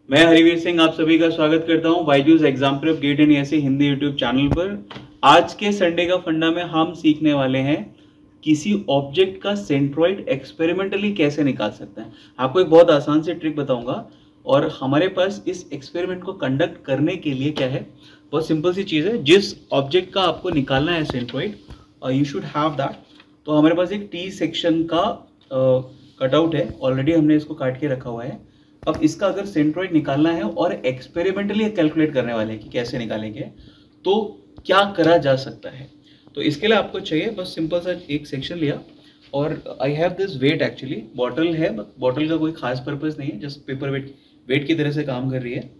मैं हरिवीर सिंह आप सभी का स्वागत करता हूं Byju's exam prep GATE and ऐसे हिंदी यूट्यूब चैनल पर। आज के संडे का फंडा में हम सीखने वाले हैं किसी ऑब्जेक्ट का सेंट्रोइड एक्सपेरिमेंटली कैसे निकाल सकते हैं। आपको एक बहुत आसान सी ट्रिक बताऊंगा और हमारे पास इस एक्सपेरिमेंट को कंडक्ट करने के लिए क्या है, बहुत सिंपल सी चीज़ है। जिस ऑब्जेक्ट का आपको निकालना है centroid, you should have that. तो हमारे पास एक टी सेक्शन का कटआउट है, ऑलरेडी हमने इसको काट के रखा हुआ है। अब इसका अगर सेंट्रोइड निकालना है और एक्सपेरिमेंटली कैलकुलेट करने वाले हैं कि कैसे निकालेंगे, तो क्या करा जा सकता है। तो इसके लिए आपको चाहिए बस सिंपल सा एक सेक्शन लिया और I have this weight, actually bottle है, बॉटल का कोई खास पर्पस नहीं है, जस्ट पेपर वेट वेट की तरह से काम कर रही है।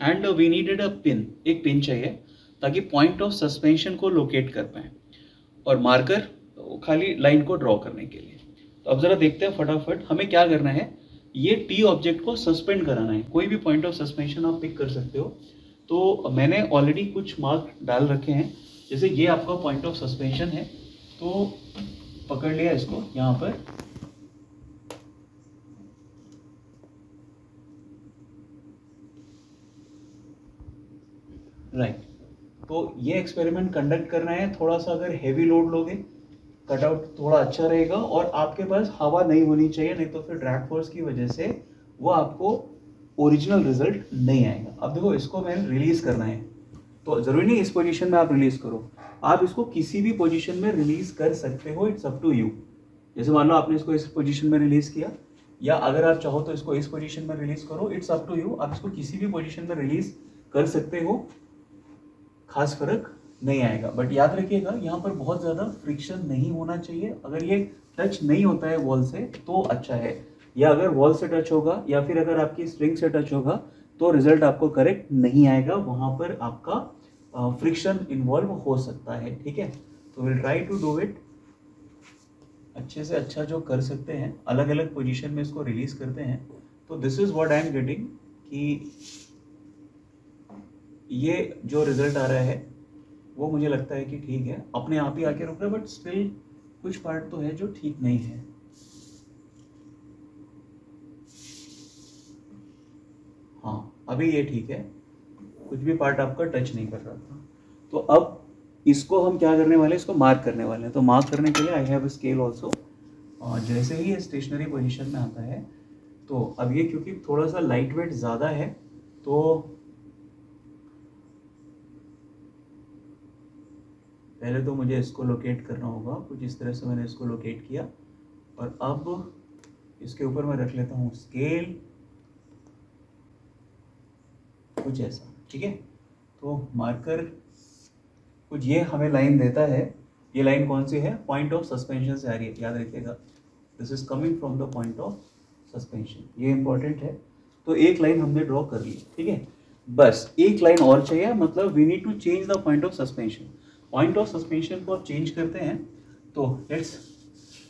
And we needed a pin, एक पिन चाहिए ताकि पॉइंट ऑफ सस्पेंशन को लोकेट कर पाए, और मार्कर खाली लाइन को ड्रॉ करने के लिए। तो अब जरा देखते हैं फटाफट हमें क्या करना है। ये टी ऑब्जेक्ट को सस्पेंड कराना है, कोई भी पॉइंट ऑफ सस्पेंशन आप पिक कर सकते हो। तो मैंने ऑलरेडी कुछ मार्क डाल रखे हैं, जैसे ये आपका पॉइंट ऑफ सस्पेंशन है, तो पकड़ लिया इसको यहाँ पर। राइट, तो ये एक्सपेरिमेंट कंडक्ट करना है। थोड़ा सा अगर हैवी लोड लोगे, कटआउट थोड़ा अच्छा रहेगा और आपके पास हवा नहीं होनी चाहिए, नहीं तो फिर ड्रैग फोर्स की वजह से वो आपको ओरिजिनल रिजल्ट नहीं आएगा। अब देखो, इसको मैंने रिलीज करना है, तो जरूरी नहीं इस पोजीशन में आप रिलीज करो, आप इसको किसी भी पोजीशन में रिलीज कर सकते हो, इट्स अप टू यू। जैसे मान लो आपने इसको इस पोजीशन में रिलीज किया, या अगर आप चाहो तो इसको इस पोजीशन में रिलीज करो, इट्स अप टू यू। आप इसको किसी भी पोजीशन में रिलीज कर सकते हो, खास फर्क नहीं आएगा। बट याद रखिएगा, यहाँ पर बहुत ज़्यादा फ्रिक्शन नहीं होना चाहिए। अगर ये टच नहीं होता है वॉल से तो अच्छा है, या अगर वॉल से टच होगा या फिर अगर आपकी स्ट्रिंग से टच होगा तो रिजल्ट आपको करेक्ट नहीं आएगा, वहाँ पर आपका फ्रिक्शन इन्वॉल्व हो सकता है। ठीक है, तो will try to do it अच्छे से अच्छा जो कर सकते हैं। अलग अलग पोजीशन में इसको रिलीज करते हैं। तो this is what I am getting, कि ये जो रिजल्ट आ रहा है वो मुझे लगता है कि ठीक है, अपने आप ही आके रुक रहा है, बट स्टिल कुछ पार्ट तो है जो ठीक नहीं है। हाँ, अभी ये ठीक है, कुछ भी पार्ट आपका टच नहीं कर रहा था। तो अब इसको हम क्या करने वाले हैं, इसको मार्क करने वाले हैं। तो मार्क करने के लिए आई हैव स्केल ऑल्सो। और जैसे ही ये स्टेशनरी पोजीशन में आता है, तो अब ये क्योंकि थोड़ा सा लाइट वेट ज़्यादा है, तो पहले तो मुझे इसको लोकेट करना होगा। कुछ इस तरह से मैंने इसको लोकेट किया, और अब इसके ऊपर मैं रख लेता हूँ स्केल, कुछ ऐसा। ठीक है, तो मार्कर कुछ ये हमें लाइन देता है। ये लाइन कौन सी है, पॉइंट ऑफ सस्पेंशन से आ रही है, याद रखिएगा, this is coming from the point of suspension, ये इंपॉर्टेंट है। तो एक लाइन हमने ड्रॉ कर ली। ठीक है, बस एक लाइन और चाहिए, मतलब we need to change the point of suspension. Point of suspension को आप चेंज करते हैं, तो let's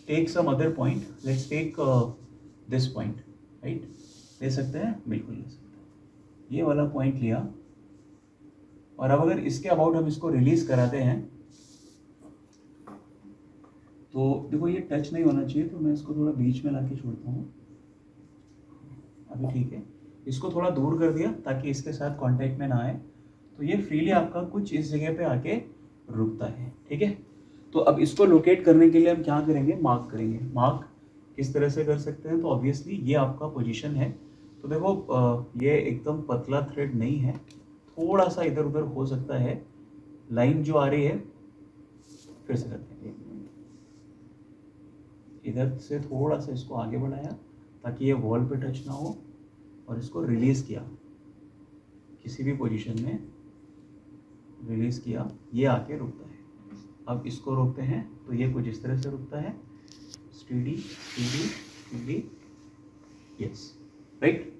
take some other point, let's take this point. Right, ले सकते हैं, बिल्कुल ले सकते हैं। ये वाला पॉइंट लिया, और अब अगर इसके अबाउट हम इसको रिलीज कराते हैं, तो देखो ये टच नहीं होना चाहिए, तो मैं इसको थोड़ा बीच में लाके छोड़ता हूँ। अभी ठीक है, इसको थोड़ा दूर कर दिया ताकि इसके साथ कांटेक्ट में ना आए, तो ये फ्रीली आपका कुछ इस जगह पे आके रुकता है। ठीक है, तो अब इसको लोकेट करने के लिए हम क्या करेंगे, मार्क करेंगे। मार्क किस तरह से कर सकते हैं, तो ऑब्वियसली ये आपका पोजीशन है। तो देखो ये एकदम पतला थ्रेड नहीं है, थोड़ा सा इधर उधर हो सकता है। लाइन जो आ रही है, फिर से करते हैं, इधर से थोड़ा सा इसको आगे बढ़ाया ताकि ये वॉल पे टच ना हो, और इसको रिलीज किया किसी भी पोजीशन में, रिलीज किया, ये आके रुकता है। अब इसको रोकते हैं तो ये कुछ इस तरह से रुकता है, steady steady steady, yes, right.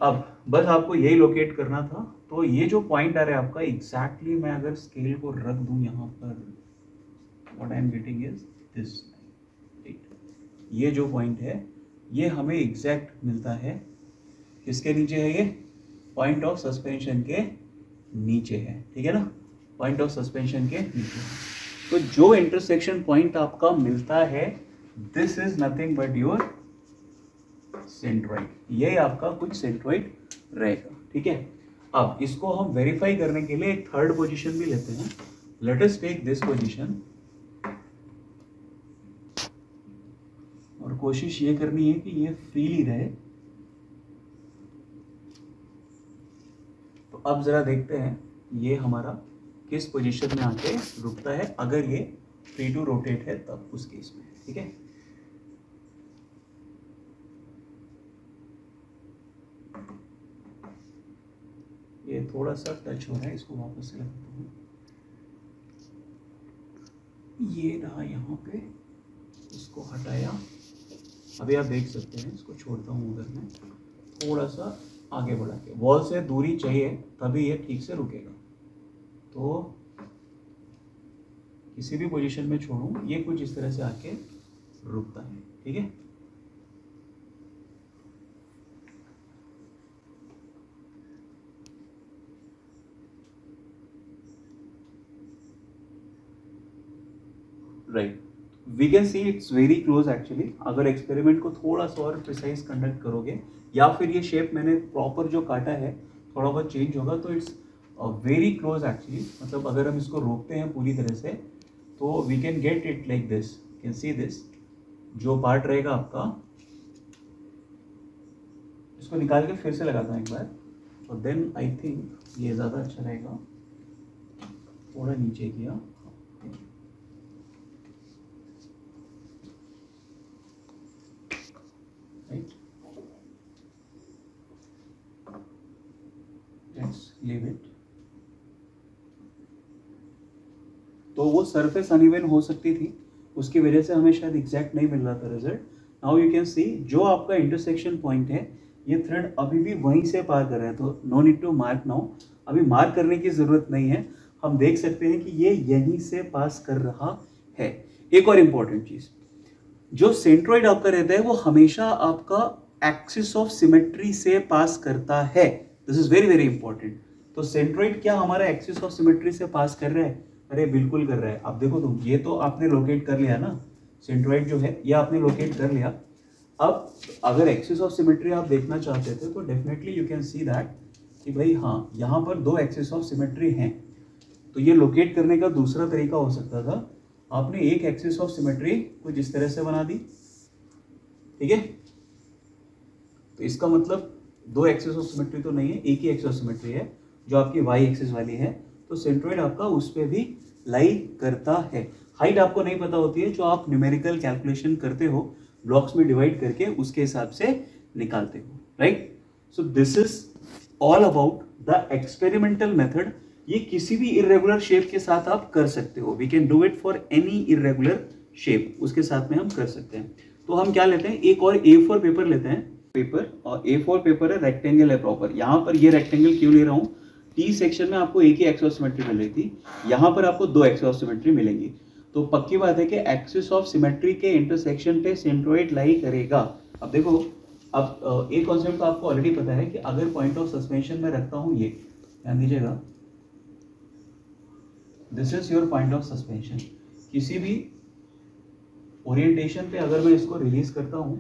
अब बस आपको यही लोकेट करना था। तो ये जो पॉइंट आ रहा है आपका, एग्जैक्टली मैं अगर स्केल को रख दूं यहाँ पर, what I am getting is this, right. ये जो पॉइंट है ये हमें एग्जैक्ट मिलता है, किसके नीचे है, ये पॉइंट ऑफ सस्पेंशन के नीचे है। ठीक है ना, पॉइंट ऑफ सस्पेंशन के नीचे। तो जो इंटरसेक्शन पॉइंट आपका मिलता है, this is nothing but your centroid, ये आपका कुछ सेंट्रॉइड रहेगा, ठीक है। अब इसको हम वेरीफाई करने के लिए एक थर्ड पोजीशन भी लेते हैं। Let us take this position और कोशिश ये करनी है कि ये फ्रीली रहे। तो अब जरा देखते हैं ये हमारा किस पोजीशन में आके रुकता है, अगर ये फ्री टू रोटेट है तब उस केस में, ठीक है। ये थोड़ा सा टच हो रहा है, इसको वापस से लगाता हूँ। ये रहा यहाँ पे, इसको हटाया। अभी आप देख सकते हैं, इसको छोड़ता हूँ उधर में, थोड़ा सा आगे बढ़ा के, वॉल से दूरी चाहिए तभी ये ठीक से रुकेगा। तो किसी भी पोजीशन में छोड़ूं, ये कुछ इस तरह से आके रुकता है, ठीक है। Right, we can see it's very close actually. अगर एक्सपेरिमेंट को थोड़ा सा और प्रिसाइज कंडक्ट करोगे, या फिर ये शेप मैंने प्रॉपर जो काटा है थोड़ा बहुत चेंज होगा, तो इट्स वेरी क्लोज एक्चुअली। मतलब अगर हम इसको रोकते हैं पूरी तरह से तो we can get it like this, can see this. जो पार्ट रहेगा आपका, इसको निकाल के फिर से लगाता हूँ एक बार, और देन आई थिंक ये ज़्यादा अच्छा रहेगा। थोड़ा नीचे किया, राइट, लेट्स लीव इट। तो वो सरफेस अनइवन हो सकती थी, उसकी वजह से हमें शायद एग्जैक्ट नहीं मिल रहा था result. Now you can see जो आपका इंटरसेक्शन पॉइंट है, ये थ्रेड अभी भी वहीं से पार कर रहा है, तो no need to mark now. अभी मार्क करने की जरूरत नहीं है, हम देख सकते हैं कि ये यहीं से पास कर रहा है। एक और इम्पॉर्टेंट चीज, जो सेंट्रोइड आपका रहता है वो हमेशा आपका एक्सिस ऑफ सिमेट्री से पास करता है। This is very very important. तो सेंट्रोइड क्या हमारा एक्सिस ऑफ सिमेट्री से पास कर रहा है? अरे बिल्कुल कर रहा है। अब देखो तुम, ये तो आपने लोकेट कर लिया ना, सेंट्रोइड जो है ये आपने लोकेट कर लिया। अब अगर एक्सिस ऑफ सिमेट्री आप देखना चाहते थे तो definitely you can see that कि भाई हाँ, यहाँ पर दो एक्सिस ऑफ सिमेट्री हैं। तो ये लोकेट करने का दूसरा तरीका हो सकता था, आपने एक एक्सिस ऑफ सिमेट्री कुछ इस तरह से बना दी, ठीक है। तो इसका मतलब दो एक्सिस ऑफ सिमेट्री तो नहीं है, एक ही एक्सिस ऑफ सिमेट्री है जो आपकी वाई एक्सिस वाली है। तो सेंट्रोइड आपका उस पर भी लाई करता है। हाइट आपको नहीं पता होती है, जो आप न्यूमेरिकल कैलकुलेशन करते हो, ब्लॉक्स में डिवाइड करके उसके हिसाब से निकालते हो, right. So this is all about the experimental method. ये किसी भी इरेगुलर शेप के साथ आप कर सकते हो। We can do it for any irregular shape, उसके साथ में हम कर सकते हैं। तो हम क्या लेते हैं, एक और A4 पेपर लेते हैं, पेपर, और A4 पेपर है, रेक्टेंगल है प्रॉपर। यहाँ पर ये रेक्टेंगल क्यों ले रहा हूँ, टी सेक्शन में आपको एक ही एक्सिस ऑफ सिमेट्री मिल रही थी, यहाँ पर आपको दो एक्सिस ऑफ सिमेट्री मिलेंगी। तो पक्की बात है कि एक्सिस ऑफ सिमेट्री के इंटरसेक्शन पे सेंट्रोइड लाई करेगा। अब देखो, अब एक कॉन्सेप्ट तो आपको ऑलरेडी पता है कि अगर पॉइंट ऑफ सस्पेंशन में रखता हूँ, ये ध्यान दीजिएगा, this is your point of suspension. किसी भी ओरिएंटेशन पे अगर मैं इसको रिलीज करता हूँ,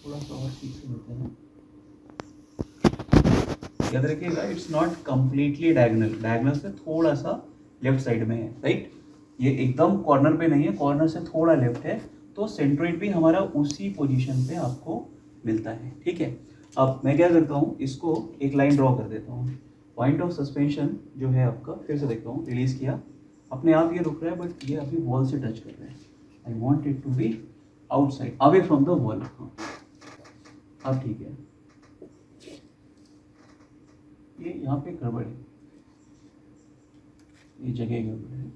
थोड़ा सा और ठीक से लेते हैं, याद रखिएगा it's not completely diagonal, diagonal से थोड़ा सा लेफ्ट साइड में है, राइट। ये एकदम कॉर्नर पे नहीं है, कॉर्नर से थोड़ा लेफ्ट है। तो सेंट्रोइड भी हमारा उसी पोजीशन पे आपको मिलता है, ठीक है। अब मैं क्या करता हूँ, इसको एक लाइन ड्रॉ कर देता हूँ। पॉइंट ऑफ सस्पेंशन जो है आपका, फिर से देखता हूँ, रिलीज किया, अपने आप ये रुक रहा है, बट ये अभी वॉल से टच कर रहा है। I want it to be outside, away from the wall. हाँ, अब ठीक है। ये यहाँ पे गड़बड़ है, ये जगह गड़बड़ है।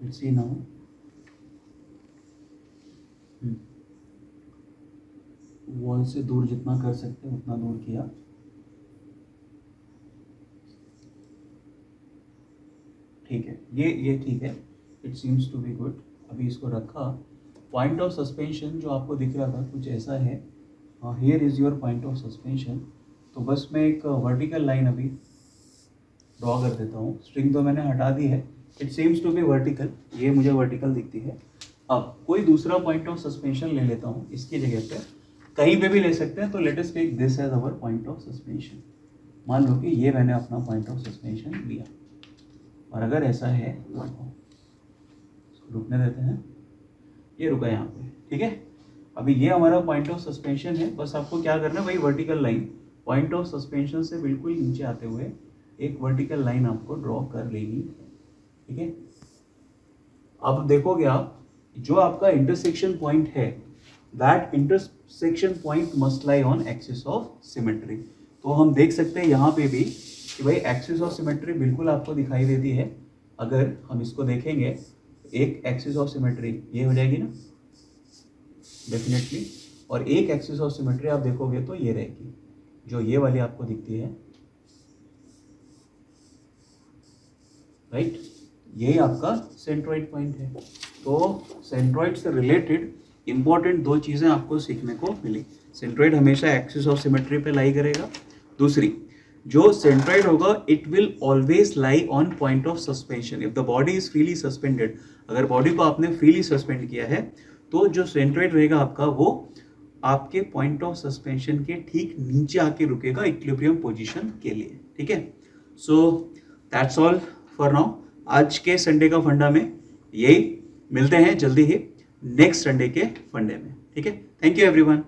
Let's see now. वॉल से दूर जितना कर सकते हैं उतना दूर किया। ठीक है, ये ठीक है, it seems to be good. अभी इसको रखा। पॉइंट ऑफ सस्पेंशन जो आपको दिख रहा था कुछ ऐसा है, here is your point of suspension. तो बस मैं एक वर्टिकल लाइन अभी ड्रॉ कर देता हूँ। स्ट्रिंग तो मैंने हटा दी है, it seems to be vertical, ये मुझे वर्टिकल दिखती है। अब कोई दूसरा पॉइंट ऑफ सस्पेंशन ले लेता हूँ इसकी जगह पे, कहीं पे भी ले सकते हैं, तो let us take this as our point of suspension. मान लो कि ये मैंने अपना पॉइंट ऑफ सस्पेंशन लिया, और अगर ऐसा है तो इसको रुकने देते हैं, ये रुका यहाँ पे, ठीक है। अभी ये हमारा पॉइंट ऑफ सस्पेंशन है, बस आपको क्या करना है भाई, vertical line point of suspension से बिल्कुल नीचे आते हुए एक वर्टिकल लाइन आपको ड्रॉ कर लेनी है, ठीक है। अब देखोगे आप, जो आपका इंटरसेक्शन पॉइंट है, that intersection point must lie on axis of symmetry. तो हम देख सकते हैं यहाँ पे भी कि भाई एक्सिस ऑफ सिमेट्री बिल्कुल आपको दिखाई देती है। अगर हम इसको देखेंगे, एक एक्सिस ऑफ सिमेट्री ये हो जाएगी ना डेफिनेटली, और एक एक्सिस ऑफ सिमेट्री आप देखोगे तो ये रहेगी, जो ये वाली आपको दिखती है, राइट। यही आपका सेंट्रॉइड पॉइंट है। तो सेंट्रॉइड से रिलेटेड इंपॉर्टेंट दो चीजें आपको सीखने को मिली। सेंट्रॉइड हमेशा एक्सिस ऑफ सिमेट्री पे लाई करेगा। दूसरी, जो सेंट्रॉइड होगा it will always lie on point of suspension if the body is freely suspended. अगर बॉडी को आपने फ्रीली सस्पेंड किया है तो जो सेंट्रॉइड रहेगा आपका, वो आपके पॉइंट ऑफ सस्पेंशन के ठीक नीचे आके रुकेगा इक्विलिब्रियम पोजीशन के लिए, ठीक है। So that's all for now. आज के संडे का फंडा में यही, मिलते हैं जल्दी ही नेक्स्ट संडे के फंडे में, ठीक है। Thank you everyone.